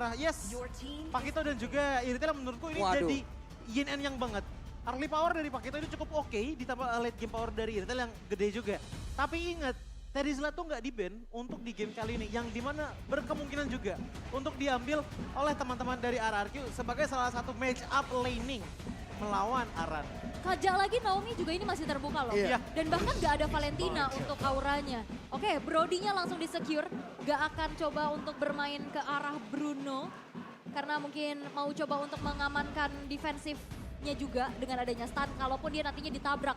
arah yes. Pakito dan juga Irithel menurutku ini jadi yin and yang banget. Early power dari Pakito itu cukup oke, ditambah late game power dari Irithel yang gede juga. Tapi ingat, Terizla tuh nggak di-ban untuk di game kali ini, yang dimana berkemungkinan juga untuk diambil oleh teman-teman dari RRQ sebagai salah satu match up laning melawan Aran. Kajak lagi Naomi juga ini masih terbuka loh. Iya. Dan bahkan gak ada Valentina untuk auranya. Oke, Brody-nya langsung di-secure. Gak akan coba untuk bermain ke arah Bruno. Karena mungkin mau coba untuk mengamankan defensifnya juga dengan adanya stun. Kalaupun dia nantinya ditabrak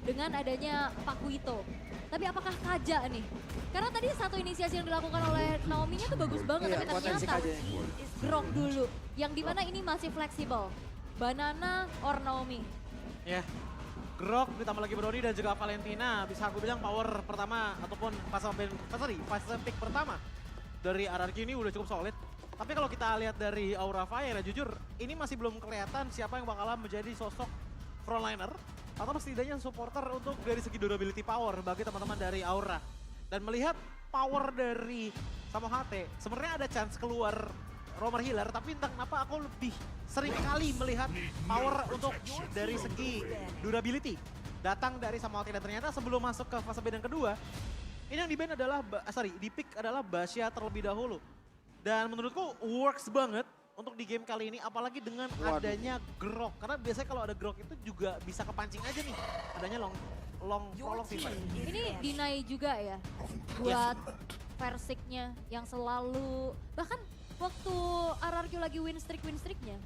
dengan adanya Pakuito. Tapi apakah Kaja nih? Karena tadi satu inisiasi yang dilakukan oleh Naomi-nya tuh bagus banget. Iya, Tapi potensi ternyata Kajanya. Grok dulu. Yang dimana ini masih fleksibel. Banana or Naomi. Ya, Grok ditambah lagi Brody dan juga Valentina bisa aku bilang power pertama ataupun fase pick pertama dari RRQ ini udah cukup solid. Tapi kalau kita lihat dari Aura Fire ya jujur ini masih belum kelihatan siapa yang bakalan menjadi sosok frontliner atau setidaknya supporter untuk dari segi durability power bagi teman-teman dari Aura. Dan melihat power dari Samo HT, sebenarnya ada chance keluar Roamer Healer, tapi entah kenapa aku lebih sering kali melihat power untuk dari segi durability datang dari Samo HT. Dan ternyata sebelum masuk ke fase ban yang kedua, ini yang di-ban adalah, di pick adalah Basya terlebih dahulu. Dan menurutku works banget untuk di game kali ini, apalagi dengan adanya Grok. Karena biasanya kalau ada Grok itu juga bisa kepancing aja nih, adanya long prolong teamfight. Ini deny juga ya buat Versiknya yang selalu, bahkan waktu RRQ lagi win streaknya.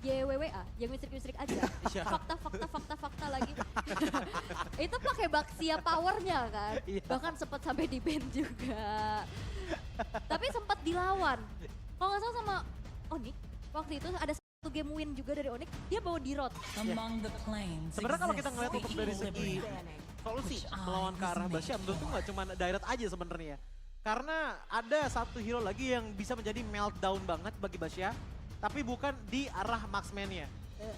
YWWA, yang win streak aja. Fakta lagi. Itu pakai Baxia powernya kan. Bahkan sempat sampai di ban juga. Tapi sempat dilawan. Kalau nggak salah sama Onyx, waktu itu ada satu game win juga dari Onyx, dia bawa D-Rot. Sebenarnya kalau kita ngeliat untuk dari segi solusi melawan ke arah Basya, menurutku nggak cuma direct aja sebenarnya. Karena ada satu hero lagi yang bisa menjadi meltdown banget bagi Basya, tapi bukan di arah marksman-nya.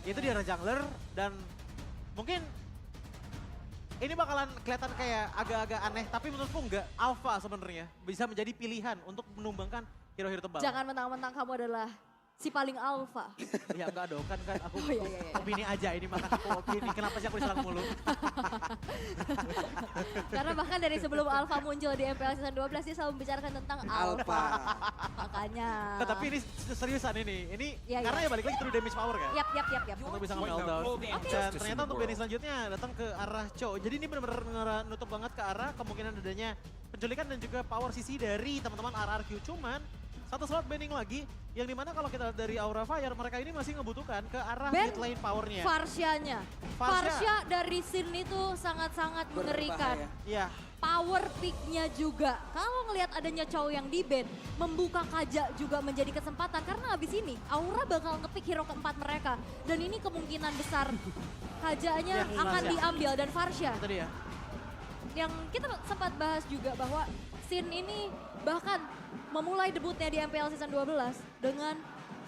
Yaitu di arah jungler dan mungkin ini bakalan kelihatan kayak agak-agak aneh, tapi menurutku enggak. Alpha sebenarnya bisa menjadi pilihan untuk menumbangkan hero-hero tebal. Jangan mentang-mentang kamu adalah si paling alpha. Ya enggak dong, kan aku iya. opini aja ini, maka aku opini. Kenapa sih aku diserang mulu? Karena bahkan dari sebelum alpha muncul di MPL Season 12 dia selalu membicarakan tentang alpha. Makanya. Nah, tapi ini seriusan ini. Ini Ya, karena ya balik lagi true damage power kan? Yap. Untuk bisa nge-meltdown. Dan ternyata untuk Benny selanjutnya datang ke arah Cho. Jadi ini benar-benar nutup banget ke arah kemungkinan adanya penculikan dan juga power CC dari teman-teman RRQ. Cuman satu slot banning lagi, yang dimana kalau kita lihat dari Aura Fire, mereka ini masih ngebutuhkan ke arah mid lane powernya. Farsia-nya. Farsha dari Sin itu sangat-sangat mengerikan. Iya. Power pick-nya juga. Kalau ngelihat adanya Chow yang di-ban, membuka Kaja juga menjadi kesempatan. Karena abis ini, Aura bakal ngepick hero keempat mereka. Dan ini kemungkinan besar Kajanya akan diambil dan Farsha. Itu dia. Yang kita sempat bahas juga bahwa Sin ini bahkan memulai debutnya di MPL Season 12 dengan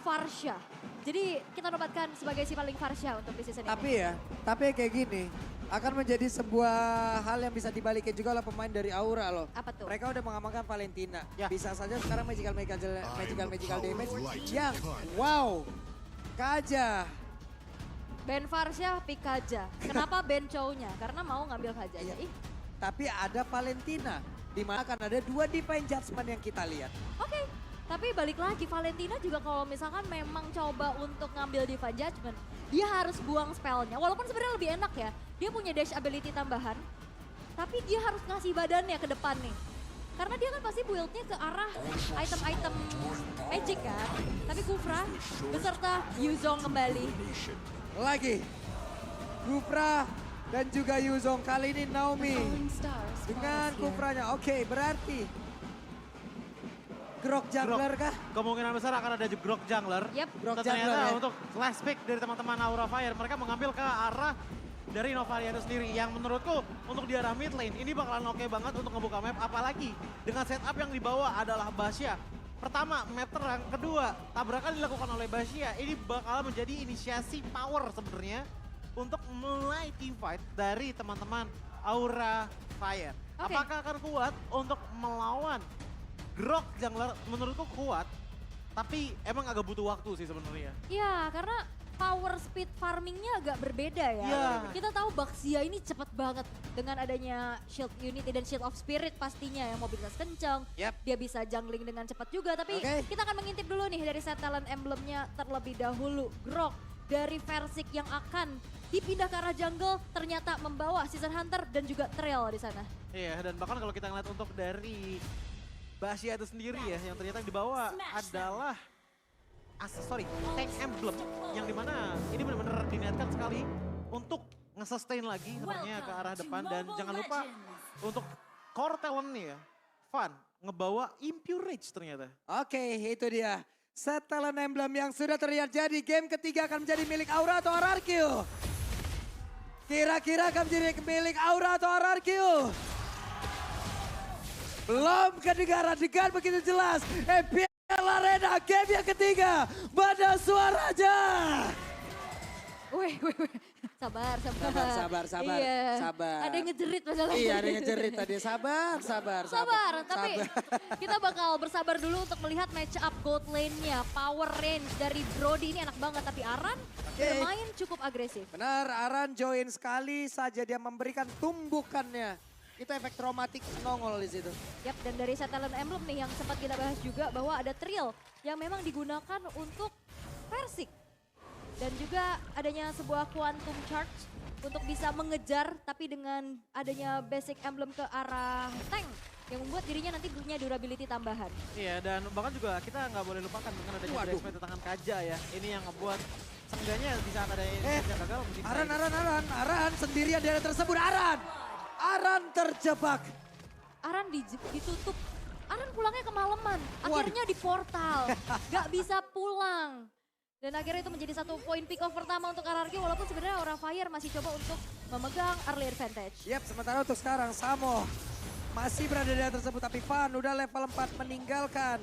Farsha. Jadi kita nobatkan sebagai si paling Farsha untuk di season ini. Tapi kayak gini, akan menjadi sebuah hal yang bisa dibalikin juga oleh pemain dari Aura loh. Apa tuh? Mereka udah mengamankan Valentina. Ya. Bisa saja sekarang magical damage yang wow, Kaja. Ben Farsha, pick Kaja. Kenapa Ben Chow-nya? Karena mau ngambil Kajanya. Ih, Tapi ada Valentina, di mana akan ada dua Divine Judgment yang kita lihat. oke. Tapi balik lagi, Valentina juga kalau misalkan memang coba untuk ngambil Divine Judgment, dia harus buang spellnya. Walaupun sebenarnya lebih enak ya, dia punya dash ability tambahan, tapi dia harus ngasih badannya ke depan nih. Karena dia kan pasti build-nya ke arah item-item magic kan. Tapi Kufra beserta Yuzong kembali. Lagi, Gufra dan juga Yuzong, kali ini Naomi dengan Kufranya. Oke, berarti Grok jungler kah? Kemungkinan besar akan ada Grok jungler. Yap. Grok Dan ternyata jungler ya. untuk last pick dari teman-teman Aura Fire, mereka mengambil ke arah dari Novaria itu sendiri. Yang menurutku untuk di arah mid lane ini bakalan oke banget untuk ngebuka map. Apalagi dengan setup yang dibawa adalah Basya. Pertama, map terang. Kedua, tabrakan dilakukan oleh Basya. Ini bakal menjadi inisiasi power sebenarnya untuk mulai team fight dari teman-teman Aura Fire. Oke. Apakah akan kuat untuk melawan Grok jungler? Menurutku kuat. Tapi emang agak butuh waktu sih sebenarnya. Iya, karena power speed farmingnya agak berbeda ya. Iya. Kita tahu Baxia ini cepat banget dengan adanya Shield Unity dan Shield of Spirit pastinya yang mobilitas kencang. Yap. Dia bisa jungling dengan cepat juga. Tapi Oke. kita akan mengintip dulu nih dari set talent emblemnya terlebih dahulu. Grok dari Versik yang akan dipindah ke arah jungle ternyata membawa Season Hunter dan juga Trail di sana. Iya, dan bahkan kalau kita ngeliat untuk dari Baxia itu sendiri ya, yang ternyata dibawa adalah tank emblem yang dimana ini benar-benar diniatkan sekali untuk nge-sustain lagi sebenarnya ke arah depan. Dan jangan lupa untuk core talent nih ya, Fun ngebawa Impure Rage ternyata. Oke, itu dia. Set talent emblem yang sudah terlihat jadi game ketiga akan menjadi milik Aura atau RRQ. Kira-kira akan menjadi milik Aura atau RRQ. Belum kedengaran dengan begitu jelas. MPL Arena game yang ketiga. Pada suaranya. Wih. Sabar. Sabar. Iya. Sabar. Ada yang ngejerit masalahnya. Iya, ada yang ngejerit tadi. Sabar. Tapi kita bakal bersabar dulu untuk melihat match up gold lane-nya. Power range dari Brody ini enak banget, tapi Aran bermain cukup agresif. Benar, Aran join sekali saja dia memberikan tumbukannya. Itu efek traumatik nongol di situ. Yap, dan dari set talent emblem nih yang sempat kita bahas juga bahwa ada Trill yang memang digunakan untuk Versik. Dan juga adanya sebuah quantum charge untuk bisa mengejar tapi dengan adanya basic emblem ke arah tank yang membuat dirinya nanti punya durability tambahan. Iya, dan bahkan juga kita nggak boleh lupakan dengan adanya Waduh. Dressmate tangan Kaja ya. Ini yang ngebuat seenggaknya di saat ada yang gagal mungkin Aran sendirian di area tersebut. Aran terjebak. Aran ditutup. Aran pulangnya kemalaman. Akhirnya di portal. Gak bisa pulang. Dan akhirnya itu menjadi satu poin pick off pertama untuk RRQ. Walaupun sebenarnya Aura Fire masih coba untuk memegang early advantage. Yap, sementara untuk sekarang Samo masih berada di area tersebut. Tapi Fan udah level 4 meninggalkan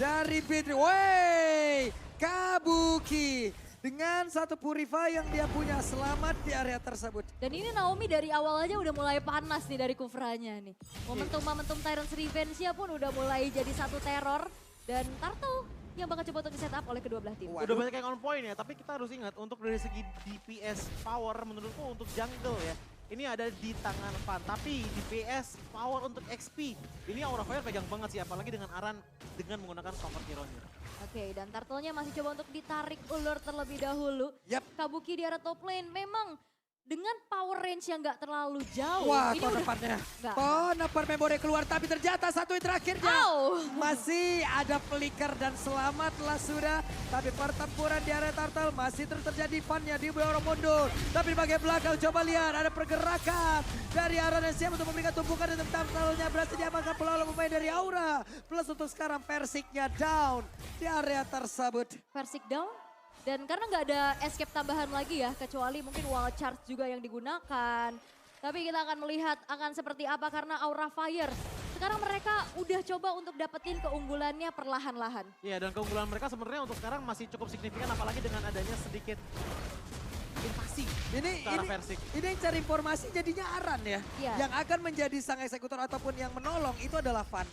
dari Bitri. Wey, Kabuki. Dengan satu Purify yang dia punya selamat di area tersebut. Dan ini Naomi dari awal aja udah mulai panas nih dari Kufranya nih. Momentum Tyrant's Revenge-nya pun udah mulai jadi satu teror. Dan Turtle yang bakal coba untuk di setup oleh kedua belah tim. Udah banyak yang on point ya, tapi kita harus ingat untuk dari segi DPS power menurutku untuk jungle ya. Ini ada di tangan Fan, tapi DPS power untuk XP. Ini Aura Fire pegang banget sih, apalagi dengan Aran dengan menggunakan cover hero-nya. Oke, dan Turtle-nya masih coba untuk ditarik ulur terlebih dahulu. Yap. Kabuki di arah top lane memang dengan power range yang gak terlalu jauh. Wah, ini ton udah depannya. Nggak. Ton depan memori keluar, tapi ternyata satu yang terakhirnya. Au. Masih ada flicker dan selamatlah sudah. Tapi pertempuran di area Turtle masih terus terjadi. Fannya di bawah mundur. Tapi di bagian belakang coba lihat ada pergerakan dari Aran yang siap untuk memberikan tumpukan dan Turtle-nya berhasil diamankan oleh pemain dari Aura. Plus untuk sekarang Persiknya down di area tersebut. Versik down. Dan karena nggak ada escape tambahan lagi ya, kecuali mungkin wall charge juga yang digunakan. Tapi kita akan melihat akan seperti apa karena Aura Fire. Sekarang mereka udah coba untuk dapetin keunggulannya perlahan-lahan. Iya, dan keunggulan mereka sebenarnya untuk sekarang masih cukup signifikan, apalagi dengan adanya sedikit invasi ke arah Versik. Ini yang cari informasi jadinya Aran ya. Iya. Yang akan menjadi sang eksekutor ataupun yang menolong itu adalah Fan.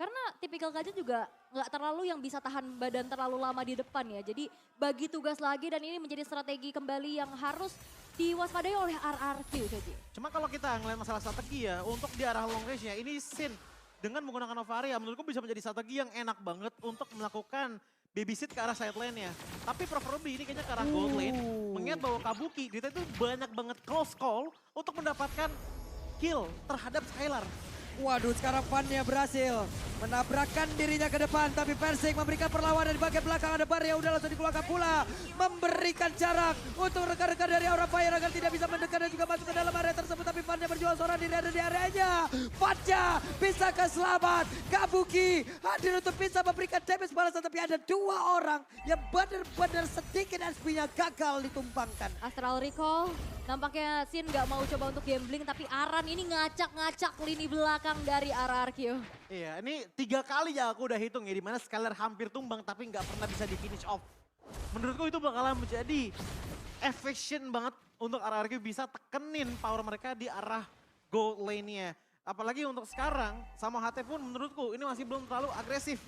Karena tipikal Kaja juga nggak terlalu yang bisa tahan badan terlalu lama di depan ya. Jadi bagi tugas lagi dan ini menjadi strategi kembali yang harus diwaspadai oleh RRQ saja. Cuma kalau kita ngeliat masalah strategi ya, untuk di arah long range-nya, ini Sin dengan menggunakan Novaria menurutku bisa menjadi strategi yang enak banget untuk melakukan babysit ke arah side lane-nya. Tapi preferably ini kayaknya ke arah gold lane, mengingat bahwa Kabuki kita itu banyak banget close call untuk mendapatkan kill terhadap Skylar. Waduh, sekarang Fannya berhasil menabrakkan dirinya ke depan. Tapi Versik memberikan perlawanan di bagian belakang. Ada Bar yang udah langsung dikeluarkan pula. Memberikan jarak untuk rekan-rekan dari Aura Fire agar tidak bisa mendekat dan juga masuk ke dalam area tersebut. Tapi Fannya berjuang seorang diri ada di areanya. Fannya bisa selamat. Kabuki hadir untuk bisa memberikan damage balasan. Tapi ada dua orang yang benar-benar sedikit SP-nya gagal ditumpangkan. Astral Recall, nampaknya Sin nggak mau coba untuk gambling. Tapi Aran ini ngacak-ngacak lini belakang dari RRQ. Iya, ini 3 kali ya aku udah hitung ya, dimana Skylar hampir tumbang tapi nggak pernah bisa di finish off. Menurutku itu bakalan menjadi efficient banget untuk RRQ bisa tekenin power mereka di arah gold lane-nya. Apalagi untuk sekarang, sama HT pun menurutku ini masih belum terlalu agresif.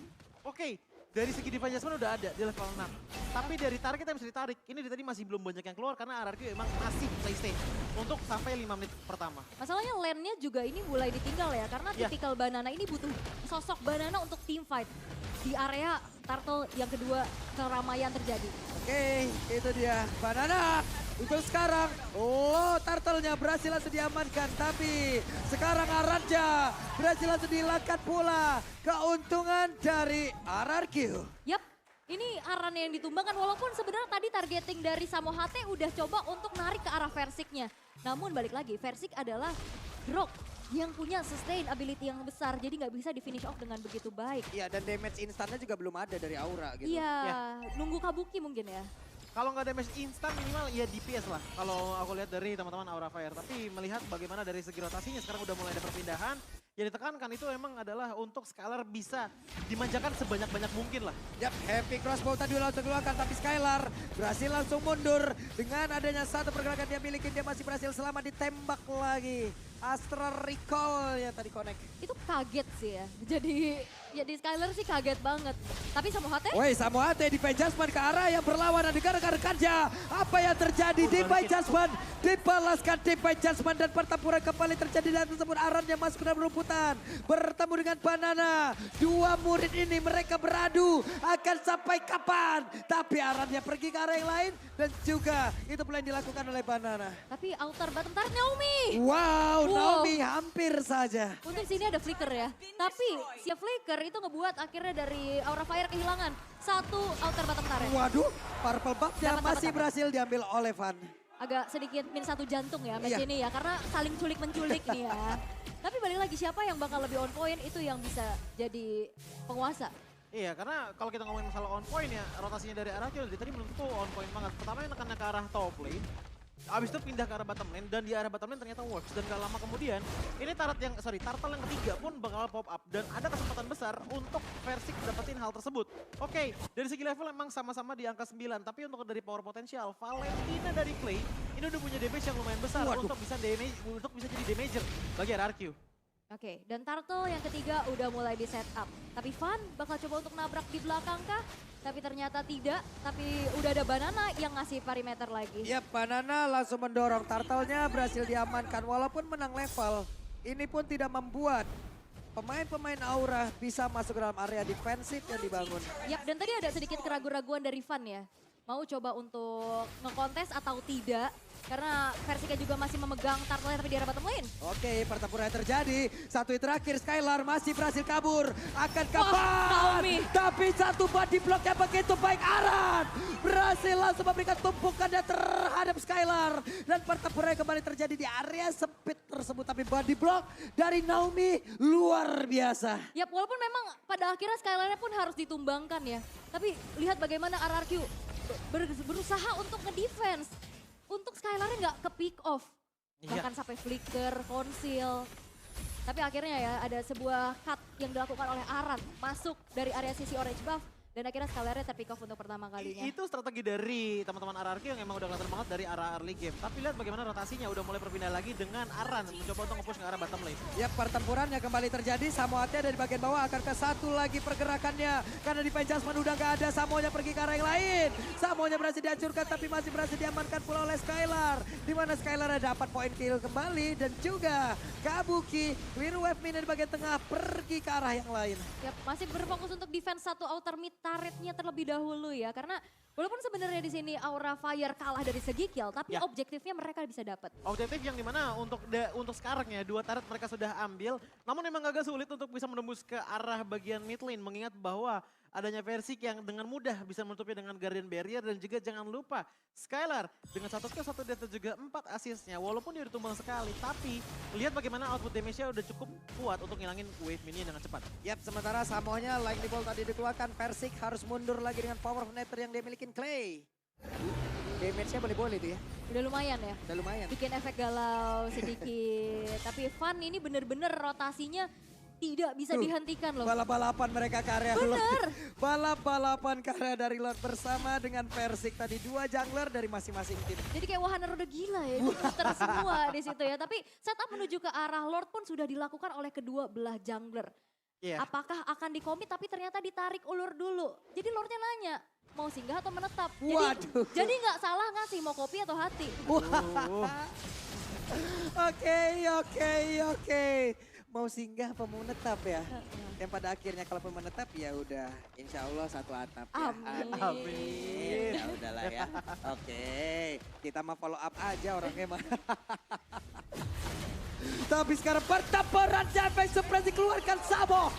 Oke, dari segi defense adjustment udah ada di level 6. Tapi dari target yang bisa ditarik, ini dari tadi masih belum banyak yang keluar karena RRQ emang masih play stage untuk sampai 5 menit pertama. Masalahnya lane-nya juga ini mulai ditinggal ya, karena Ya. tipikal Banana ini butuh sosok Banana untuk team fight. Di area Turtle yang kedua keramaian terjadi. Oke, itu dia Banana. Untuk sekarang, turtle-nya berhasil langsung diamankan. Tapi sekarang Aranja berhasil langsung dilangkat pula. Keuntungan dari RRQ. Yap, ini Aran yang ditumbangkan walaupun sebenarnya tadi targeting dari Samohate udah coba untuk narik ke arah Versik-nya. Namun balik lagi, Versik adalah Grok yang punya sustain ability yang besar. Jadi nggak bisa di finish off dengan begitu baik. Iya, dan damage instannya juga belum ada dari Aura gitu. Iya, Ya. nunggu Kabuki mungkin ya. Kalau nggak damage instan minimal ya DPS lah. Kalau aku lihat dari teman-teman Aura Fire. Tapi melihat bagaimana dari segi rotasinya sekarang udah mulai ada perpindahan. Yang ditekankan itu emang adalah untuk Skylar bisa dimanjakan sebanyak-banyak mungkin lah. Yap, Happy Crossbow tadi langsung keluarkan, tapi Skylar berhasil langsung mundur. Dengan adanya satu pergerakan dia miliki, dia masih berhasil selamat ditembak lagi. Astral Recall yang tadi connect. Itu kaget sih ya. Jadi Skylar sih kaget banget. Tapi Samohate Woi, Samohate di Adjustment ke arah yang berlawan dengan rekan-rekannya. Apa yang terjadi di Adjustment? Dibalaskan di Adjustment dan pertempuran kembali terjadi dan tersebut Aran yang masuk ke dalam rumputan. Bertemu dengan Banana. Dua murid ini mereka beradu akan sampai kapan. Tapi Aran yang pergi ke arah yang lain dan juga itu pula yang dilakukan oleh Banana. tapi outer bottom tar Naomi. Wow, Wow. Naomi hampir saja. Untuk sini ada flicker ya. Tapi si flicker itu ngebuat akhirnya dari Aura Fire kehilangan satu outer bottom turret. Waduh, purple buff-nya Dapat, masih dapat. berhasil diambil oleh Van. Agak sedikit min satu jantung ya match Iya. ini ya. Karena saling culik-menculik nih ya. Tapi balik lagi siapa yang bakal lebih on point itu yang bisa jadi penguasa. Iya, karena kalau kita ngomongin masalah on point ya, rotasinya dari arah dari tadi menurutku on point banget. Pertama yang nekannya ke arah top lane, abis itu pindah ke arah bottom lane, dan di arah bottom lane ternyata works. Dan gak lama kemudian, ini turtle yang ketiga pun bakal pop up. Dan ada kesempatan besar untuk Versik dapetin hal tersebut. Oke, dari segi level emang sama-sama di angka 9. Tapi untuk dari power potensial, Valentina dari Clay, ini udah punya damage yang lumayan besar untuk bisa jadi damager bagi RRQ. Oke, dan Turtle yang ketiga udah mulai di setup. Tapi Van bakal coba untuk nabrak di belakang kah? Tapi ternyata tidak. Tapi udah ada Banana yang ngasih perimeter lagi. Ya, Banana langsung mendorong turtle-nya berhasil diamankan walaupun menang level. Ini pun tidak membuat pemain-pemain Aura bisa masuk ke dalam area defensif yang dibangun. Yap, dan tadi ada sedikit keraguan-raguan dari Van ya. Mau coba untuk ngekontes atau tidak. Karena Versika juga masih memegang turtle tapi di arah bottom lane. Oke, pertempuran yang terjadi. Satu hit terakhir, Skylar masih berhasil kabur. Akan Naomi. kapan? Tapi satu body block yang begitu baik Aran. Berhasil langsung memberikan tumpukannya terhadap Skylar. Dan pertempuran yang kembali terjadi di area sempit tersebut. Tapi body block dari Naomi luar biasa. Yap, walaupun memang pada akhirnya Skylarnya pun harus ditumbangkan ya. Tapi lihat bagaimana RRQ berusaha untuk ngedefense. Untuk Skylarnya nggak ke pick off. Iya. Bahkan sampai flicker, conceal. Tapi akhirnya ya ada sebuah cut yang dilakukan oleh Aran. Masuk dari area sisi orange buff. Dan akhirnya Skylarnya terpick off untuk pertama kalinya. Itu strategi dari teman-teman RRQ yang emang udah kelihatan banget dari arah early game. Tapi lihat bagaimana rotasinya udah mulai berpindah lagi dengan Aran mencoba untuk nge-push ke arah bottom lane. Ya, pertempurannya kembali terjadi. Samohate dari bagian bawah akan ke satu lagi pergerakannya. Karena di Adjustment udah gak ada. Samonya pergi ke arah yang lain. Samonya berhasil dihancurkan tapi masih berhasil diamankan pula oleh Skylar. Dimana Skylar dapat poin kill kembali. Dan juga Kabuki, Clear Wave Minion di bagian tengah pergi ke arah yang lain. Yap, masih berfokus untuk defense satu outer mid turretnya terlebih dahulu ya. Karena walaupun sebenarnya di sini Aura Fire kalah dari segi kill, tapi Ya. objektifnya mereka bisa dapat. Objektif yang dimana untuk sekarang ya, 2 turret mereka sudah ambil. Namun emang agak sulit untuk bisa menembus ke arah bagian mid lane. Mengingat bahwa adanya Versik yang dengan mudah bisa menutupi dengan Guardian Barrier. Dan juga jangan lupa Skylar dengan 1 kill 1 death dan juga 4 assistnya. Walaupun dia ditumbang sekali, tapi lihat bagaimana output damage-nya udah cukup kuat untuk ngilangin wave minion dengan cepat. Yap, sementara Samonya Lightning Bolt tadi dikeluarkan. Versik harus mundur lagi dengan power of Nether yang dia milikin Clay. Damage-nya boleh-boleh tuh ya. Udah lumayan ya. Udah lumayan. Bikin efek galau sedikit. Tapi Van ini bener-bener rotasinya tidak bisa Tuh, dihentikan loh. Balap-balapan mereka ke area Bener. Lord. Balap-balapan ke area dari Lord bersama dengan Versik tadi 2 jungler dari masing-masing tim. Jadi kayak wahana roda gila ya, booster semua di situ ya. Tapi setup menuju ke arah Lord pun sudah dilakukan oleh kedua belah jungler. Iya. Apakah akan dikomit tapi ternyata ditarik ulur dulu. Jadi Lordnya nanya, mau singgah atau menetap? Waduh. Jadi nggak salah ngasih mau kopi atau hati. Oke. Mau singgah apa mau menetap ya? Yang pada akhirnya kalaupun menetap ya udah insya Allah satu atap ya. Amin. Ya udahlah ya. Oke, kita mau follow up aja orangnya mah. Tapi sekarang pertempuran Jarvan Supresi keluarkan Sabo.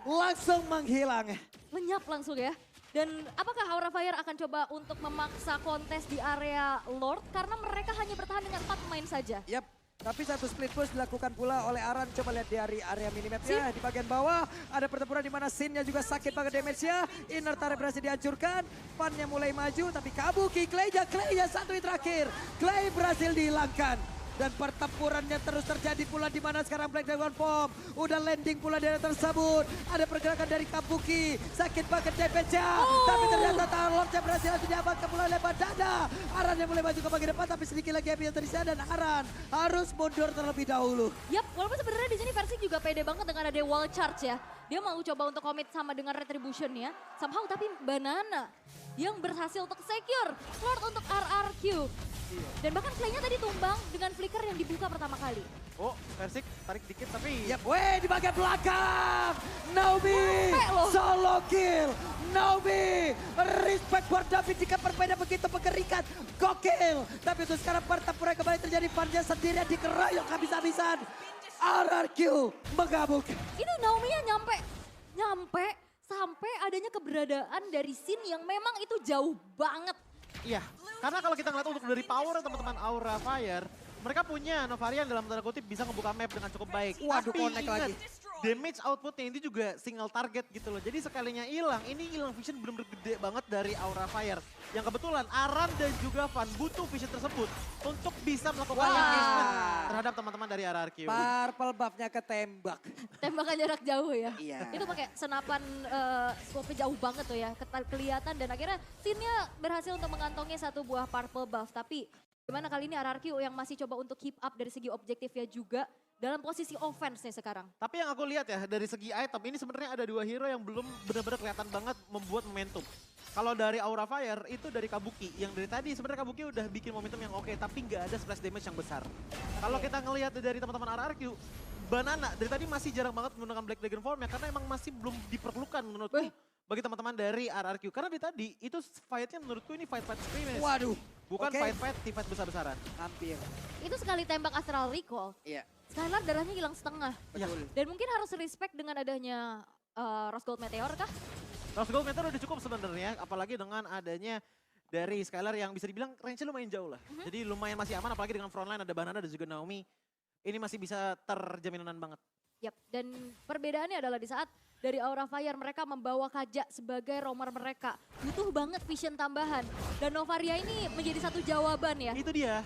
Langsung menghilang. Lenyap langsung ya. Dan apakah Aura Fire akan coba untuk memaksa kontes di area Lord? Karena mereka hanya bertahan dengan 4 pemain saja. Yap, tapi satu split push dilakukan pula oleh Aran. Coba lihat dari area minimap ya. Di bagian bawah ada pertempuran di mana Sin-nya juga sakit banget damage-nya. Inner turret berhasil dihancurkan. Fan-nya mulai maju tapi Kabuki, Clay-nya satu hit terakhir. Clay berhasil dihilangkan. Dan pertempurannya terus terjadi pula di mana sekarang Black Dragon Form udah landing pula dari tersebut. Ada pergerakan dari Kabuki, sakit banget damage-nya. Tapi ternyata Tarlord-nya berhasil diamankan pula oleh Bandana. Aran yang mulai maju ke bagian depan tapi sedikit lagi api yang tersisa dan Aran harus mundur terlebih dahulu. Yap, walaupun sebenarnya di sini versi juga pede banget dengan ada wall charge ya. Dia mau coba untuk commit sama dengan retribution-nya. Somehow tapi Banana yang berhasil untuk secure Lord untuk RRQ. Dan bahkan Clay-nya tadi tumbang dengan flicker yang dibuka pertama kali. Oh, Versik tarik dikit tapi... Yap, di bagian belakang. Naomi Sampai loh. solo kill. Naomi, respect buat David jika berbeda begitu mengerikan. Gokil. Tapi untuk sekarang pertempuran kembali terjadi. Fanja sendirian dikeroyok habis-habisan. RRQ mengamuk. Itu Naomi-nya nyampe sampai adanya keberadaan dari Sin yang memang itu jauh banget. Iya, karena kalau kita ngeliat untuk dari power teman-teman Aura Fire, mereka punya Novarian dalam tanda kutip bisa ngebuka map dengan cukup baik. Waduh, Tapi connect ingat, lagi. damage outputnya ini juga single target gitu loh. Jadi sekalinya hilang, ini hilang vision bener-bener gede banget dari Aura Fire. Yang kebetulan Aran dan juga Van butuh vision tersebut untuk bisa melakukan engagement terhadap teman-teman dari RRQ. Purple buff-nya ketembak. Tembakan jarak jauh ya. Iya. Itu pakai senapan scope jauh banget tuh ya. Kelihatan dan akhirnya Sin-nya berhasil untuk mengantongi satu buah purple buff. Tapi gimana kali ini RRQ yang masih coba untuk keep up dari segi objektifnya juga dalam posisi offense nih sekarang. Tapi yang aku lihat ya dari segi item ini sebenarnya ada 2 hero yang belum benar-benar kelihatan banget membuat momentum. Kalau dari Aura Fire itu dari Kabuki yang dari tadi sebenarnya Kabuki udah bikin momentum yang oke tapi nggak ada splash damage yang besar. Kalau kita ngelihat dari teman-teman RRQ, Banana dari tadi masih jarang banget menggunakan Black Dragon Form ya karena emang masih belum diperlukan menurutku bagi teman-teman dari RRQ. Karena dari tadi itu fight-nya menurutku ini fight-fight scrimmage. Waduh. Bukan Oke. fight-fight, fight besar-besaran. Hampir. Itu sekali tembak Astral Recall, Iya, Skylar darahnya hilang setengah. betul. Dan mungkin harus respect dengan adanya Rose Gold Meteor kah? Rose Gold Meteor udah cukup sebenarnya, apalagi dengan adanya dari Skylar yang bisa dibilang range-nya lumayan jauh lah. Jadi lumayan masih aman, apalagi dengan frontline ada Banana dan juga Naomi. Ini masih bisa terjaminan banget. Yap, dan perbedaannya adalah di saat dari Aura Fire mereka membawa Kaja sebagai roamer mereka. Butuh banget vision tambahan. Dan Novaria ini menjadi satu jawaban ya. Itu dia,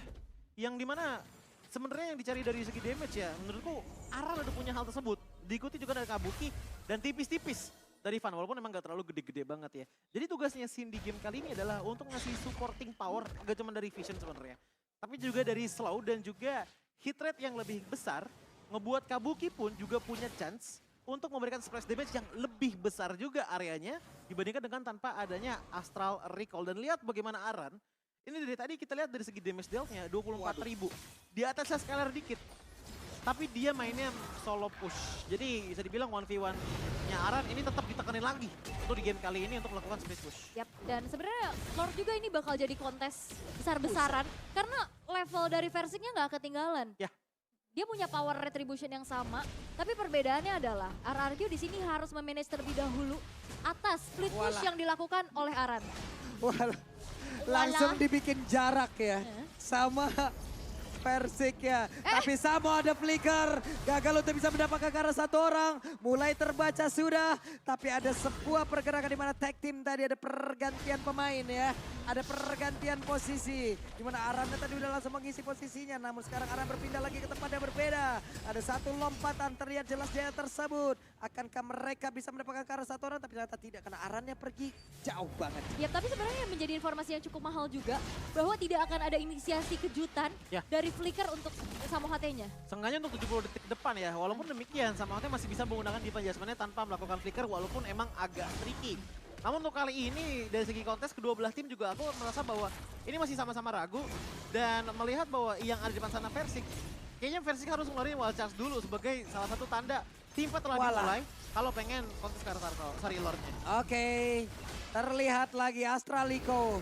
yang dimana sebenarnya yang dicari dari segi damage ya, menurutku Aran udah punya hal tersebut. Diikuti juga dari Kabuki dan tipis-tipis dari Van, walaupun emang gak terlalu gede-gede banget ya. Jadi tugasnya Sin di game kali ini adalah untuk ngasih supporting power, gak cuma dari vision sebenarnya. Tapi juga dari slow dan juga hit rate yang lebih besar, ngebuat Kabuki pun juga punya chance untuk memberikan splash damage yang lebih besar juga areanya dibandingkan dengan tanpa adanya Astral Recall. Dan lihat bagaimana Aran, ini dari tadi kita lihat dari segi damage dealt-nya 24.000. Di atasnya Skylar dikit. Tapi dia mainnya solo push. Jadi bisa dibilang 1v1-nya Aran ini tetap ditekanin lagi untuk di game kali ini untuk melakukan split push. Yap, dan sebenarnya Lord juga ini bakal jadi kontes besar-besaran. Karena level dari Versiknya nggak ketinggalan. Ya. Dia punya power retribution yang sama, tapi perbedaannya adalah RRQ di sini harus memanage terlebih dahulu atas split push yang dilakukan oleh Aran. Langsung dibikin jarak ya. Sama Persik ya. Tapi sama ada flicker. Gagal untuk bisa mendapatkan karena satu orang. Mulai terbaca sudah. Tapi ada sebuah pergerakan di mana tag team tadi ada pergantian pemain ya. Ada pergantian posisi. Di mana Aran tadi udah langsung mengisi posisinya. Namun sekarang Aran berpindah lagi ke tempat yang berbeda. Ada satu lompatan terlihat jelas Jaya tersebut. Akankah mereka bisa mendapatkan ke arah satu orang, tapi ternyata tidak karena arannya pergi jauh banget. Ya, tapi sebenarnya yang menjadi informasi yang cukup mahal juga bahwa tidak akan ada inisiasi kejutan Ya. dari Flicker untuk Samo HT-nya. Sengaja untuk 70 detik depan ya, walaupun demikian Samohate masih bisa menggunakan defense adjustment-nya tanpa melakukan flicker walaupun emang agak tricky. Namun untuk kali ini dari segi kontes kedua belah tim juga aku merasa bahwa ini masih sama-sama ragu dan melihat bahwa yang ada di depan sana Versik. Kayaknya Versik harus ngeluarin wild charge dulu sebagai salah satu tanda tim fight telah Walah. dimulai kalau pengen kontes ke arah Sari Lord-nya. Oke, terlihat lagi Astraliko.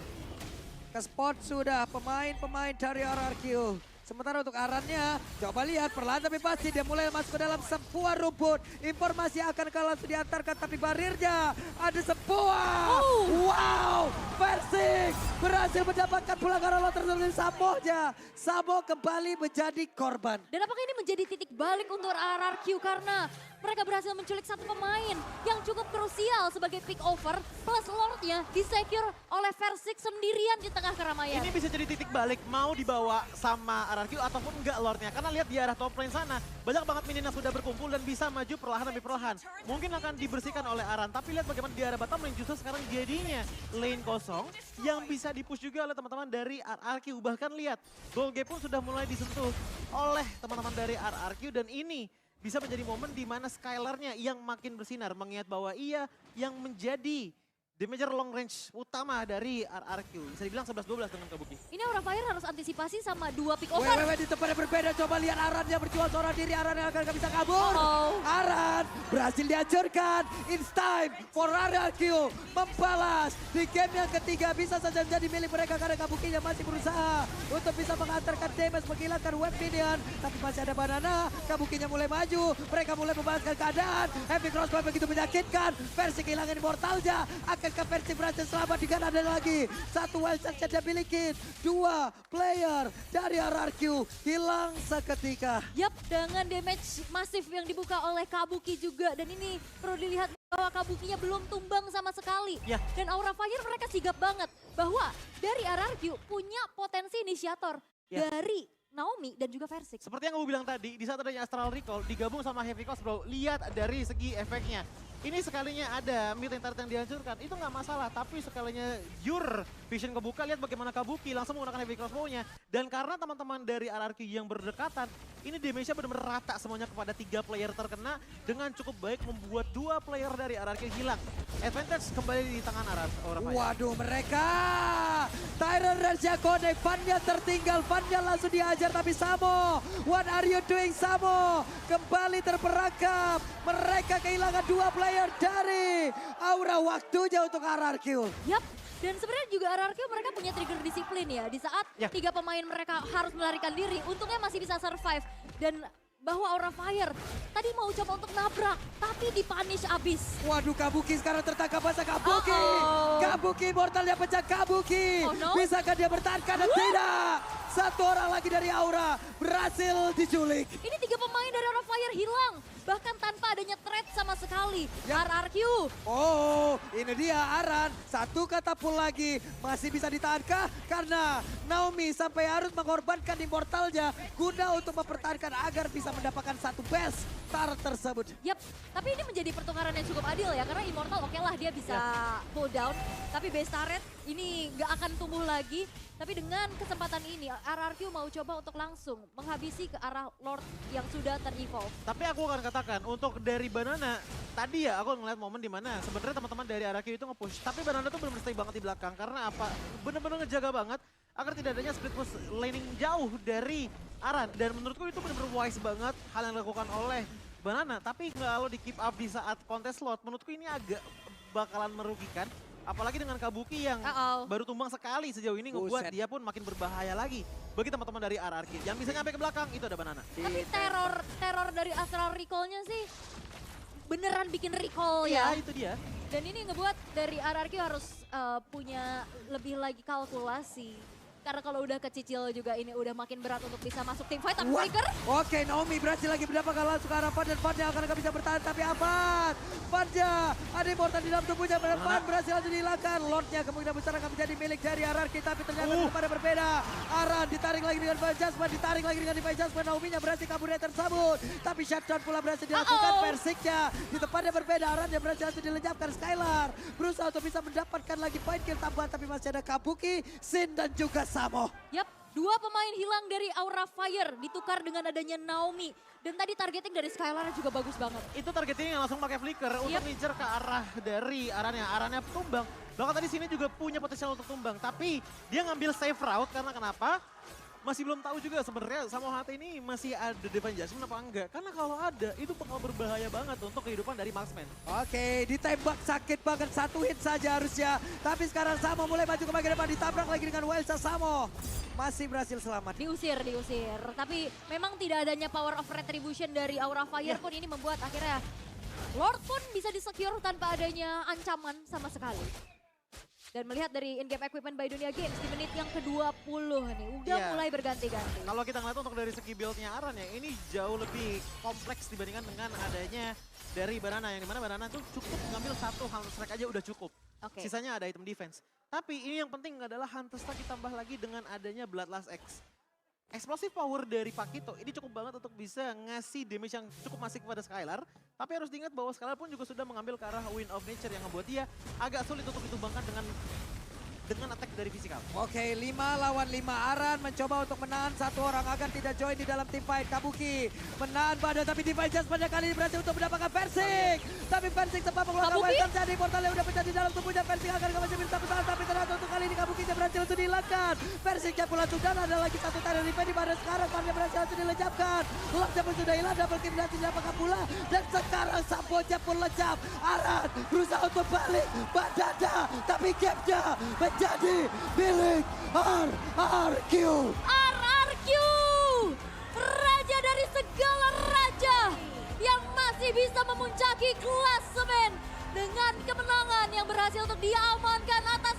Ke spot sudah pemain-pemain dari RRQ. Sementara untuk arannya, coba lihat perlahan tapi pasti dia mulai masuk ke dalam sebuah rumput. Informasi akan langsung diantarkan tapi barirnya ada sebuah. Wow, Versik berhasil mendapatkan pelanggaran lot tertentu Samohnya. Samo kembali menjadi korban. Dan apakah ini menjadi titik balik untuk RRQ karena mereka berhasil menculik satu pemain yang cukup krusial sebagai pick over plus Lordnya disecure oleh Versik sendirian di tengah keramaian. Ini bisa jadi titik balik mau dibawa sama RRQ ataupun enggak Lordnya. Karena lihat di arah top lane sana, banyak banget minion yang sudah berkumpul dan bisa maju perlahan demi perlahan. Mungkin akan dibersihkan oleh Aran, tapi lihat bagaimana di arah bottom lane justru sekarang jadinya lane kosong yang bisa dipush juga oleh teman-teman dari RRQ. Bahkan lihat, goal gap pun sudah mulai disentuh oleh teman-teman dari RRQ dan ini bisa menjadi momen di mana Skylar-nya yang makin bersinar mengingat bahwa ia yang menjadi damager long range utama dari RRQ. Bisa dibilang 11-12 dengan Kabuki. Ini Aura Fire harus antisipasi sama dua pick over. Wewe di tempat yang berbeda, coba lihat Aran yang berjuang seorang diri, Aran yang akan bisa kabur. Uh-oh. Aran berhasil dihancurkan, it's time for RRQ membalas. Di game yang ketiga bisa saja menjadi milik mereka karena Kabukinya masih berusaha untuk bisa mengantarkan damage, menghilangkan web minion. Tapi masih ada Banana, Kabukinya mulai maju, mereka mulai membalaskan keadaan. Heavy Crossbow begitu menyakitkan, versi kehilangan immortalnya. Akankah versi berhasil selamat dengan ada lagi satu wild shot yang dia miliki. Dua player dari RRQ hilang seketika. Yap, dengan damage masif yang dibuka oleh Kabuki juga. Dan ini perlu dilihat bahwa Kabukinya belum tumbang sama sekali. Ya. Dan Aura Fire mereka sigap banget bahwa dari RRQ punya potensi inisiator Ya. dari Naomi dan juga Versik. Seperti yang gue bilang tadi, di saat adanya Astral Recall digabung sama Heavy Cross bro, lihat dari segi efeknya. Ini sekalinya ada mid lane turret yang dihancurkan, itu nggak masalah. Tapi sekalinya Your Vision kebuka, lihat bagaimana Kabuki langsung menggunakan Heavy Crossbow-nya. Dan karena teman-teman dari RRQ yang berdekatan, ini damage-nya benar-benar rata semuanya kepada 3 player terkena. Dengan cukup baik membuat 2 player dari RRQ hilang. Advantage kembali di tangan Aura Fire. Waduh, mereka Tyrant Raja Connect, Vanya tertinggal, Vanya langsung diajar tapi Samo, what are you doing Samo? Kembali terperangkap, mereka kehilangan 2 player dari Aura, waktunya untuk RRQ. Yap, dan sebenarnya juga RRQ mereka punya trigger disiplin ya. Di saat Ya. 3 pemain mereka harus melarikan diri, untungnya masih bisa survive. Dan bahwa Aura Fire tadi mau coba untuk nabrak, tapi dipunish abis. Waduh, Kabuki sekarang tertangkap basah Kabuki. Uh-oh. Kabuki mortalnya pecah Kabuki. Oh, no. Bisakah dia bertahan? Tidak. Satu orang lagi dari Aura berhasil diculik. Ini 3 pemain dari Aura Fire hilang, bahkan tanpa adanya threat sama sekali. Ya. RRQ. Oh, ini dia Aran. Satu kata pun lagi. Masih bisa ditahankah? Karena Naomi sampai harus mengorbankan immortalnya guna untuk mempertahankan agar bisa mendapatkan satu best star tersebut. Yap, tapi ini menjadi pertukaran yang cukup adil ya. Karena Immortal oke lah dia bisa pull down. Tapi base turret ini nggak akan tumbuh lagi. Tapi dengan kesempatan ini RRQ mau coba untuk langsung menghabisi ke arah Lord yang sudah ter-evolve. Tapi aku akan katakan untuk dari Banana, tadi ya aku ngeliat momen di mana sebenarnya teman-teman dari RRQ itu nge-push. Tapi Banana tuh benar-benar stay banget di belakang. Karena apa? Benar-benar ngejaga banget agar tidak adanya split push laning jauh dari Aran. Dan menurutku itu benar-benar wise banget hal yang dilakukan oleh Banana. Tapi kalau di keep up di saat kontes slot, menurutku ini agak bakalan merugikan. Apalagi dengan Kabuki yang baru tumbang sekali sejauh ini ngebuat Buset. dia pun makin berbahaya lagi. Bagi teman-teman dari RRQ. Yang bisa nyampe ke belakang itu ada Banana. Tapi teror dari Astral Recall-nya sih beneran bikin recall ya. Iya itu dia. Dan ini ngebuat dari RRQ harus punya lebih lagi kalkulasi. Karena kalau udah kecicil juga ini udah makin berat untuk bisa masuk tim fight. Tapi Flicker Oke, Naomi berhasil lagi mendapatkan langsung ke arah Van dan Van akan bisa bertahan tapi Avan. Vanja, ada immortal di dalam tubuhnya dan Van berhasil langsung dihilangkan. Lordnya kemungkinan besar akan menjadi milik dari Ararki tapi ternyata pada berbeda. Aran ditarik lagi dengan Van Jasmine, ditarik lagi dengan Van Jasmine. Naomi-nya berhasil kabur dari tersebut. Tapi shutdown pula berhasil dilakukan Persiknya. Di tempatnya berbeda, Aran yang berhasil langsung dilenyapkan. Skylar berusaha untuk bisa mendapatkan lagi point kill tambahan tapi masih ada Kabuki, Sin dan juga Samo. Yap, dua pemain hilang dari Aura Fire ditukar dengan adanya Naomi. Dan tadi targeting dari Skylar juga bagus banget. Itu targeting yang langsung pakai flicker untuk ngejar ke arah dari Arannya. Arannya tumbang. Bahkan tadi sini juga punya potensial untuk tumbang. Tapi dia ngambil safe route karena kenapa? Masih belum tahu juga sebenarnya Samo HT ini masih ada Divine Jasmine apa enggak. Karena kalau ada itu bakal berbahaya banget untuk kehidupan dari Marksman. Oke, ditembak sakit banget, 1 hit saja harusnya. Tapi sekarang Samo mulai maju ke bagian depan, ditabrak lagi dengan Wilsa. Samo masih berhasil selamat. Diusir. Tapi memang tidak adanya power of retribution dari Aura Fire pun ini membuat akhirnya Lord pun bisa disecure tanpa adanya ancaman sama sekali. Dan melihat dari in-game equipment by Dunia Games di menit yang ke-20 nih, udah mulai berganti-ganti. Kalau kita ngeliat untuk dari segi build-nya Aran ya, ini jauh lebih kompleks dibandingkan dengan adanya dari Banana. Yang dimana Banana tuh cukup ngambil satu Hunter Strike aja udah cukup. Sisanya ada item defense. Tapi ini yang penting adalah Hunter Strike ditambah lagi dengan adanya Bloodlust X. Explosive power dari Pakito ini cukup banget untuk bisa ngasih damage yang cukup masif kepada Skylar. Tapi harus diingat bahwa Skylar pun juga sudah mengambil ke arah Wind of Nature yang membuat dia agak sulit untuk ditumbangkan dengan attack dari fisikal. Oke, 5 lawan 5. Aran mencoba untuk menahan satu orang agar tidak join di dalam tim fight. Kabuki menahan badan tapi Divine Jasmine kali ini berhasil untuk mendapatkan Persik. Tapi Persik sempat mengeluarkan welcome jadi portal yang udah pecah di dalam tubuhnya. Persik akan masih bisa bertahan tapi ternyata untuk kali ini Kabuki berhasil untuk dihilangkan. Persiknya pula sudah ada lagi satu tanda defense di mana sekarang Pannya berhasil langsung dilecapkan. Locknya pun sudah hilang, double kill berhasil didapatkan pula. Dan sekarang Samboja pun lecap. Aran berusaha untuk balik Badada tapi gapnya jadi milik RRQ. RRQ, raja dari segala raja yang masih bisa memuncaki klasemen dengan kemenangan yang berhasil untuk diamankan atas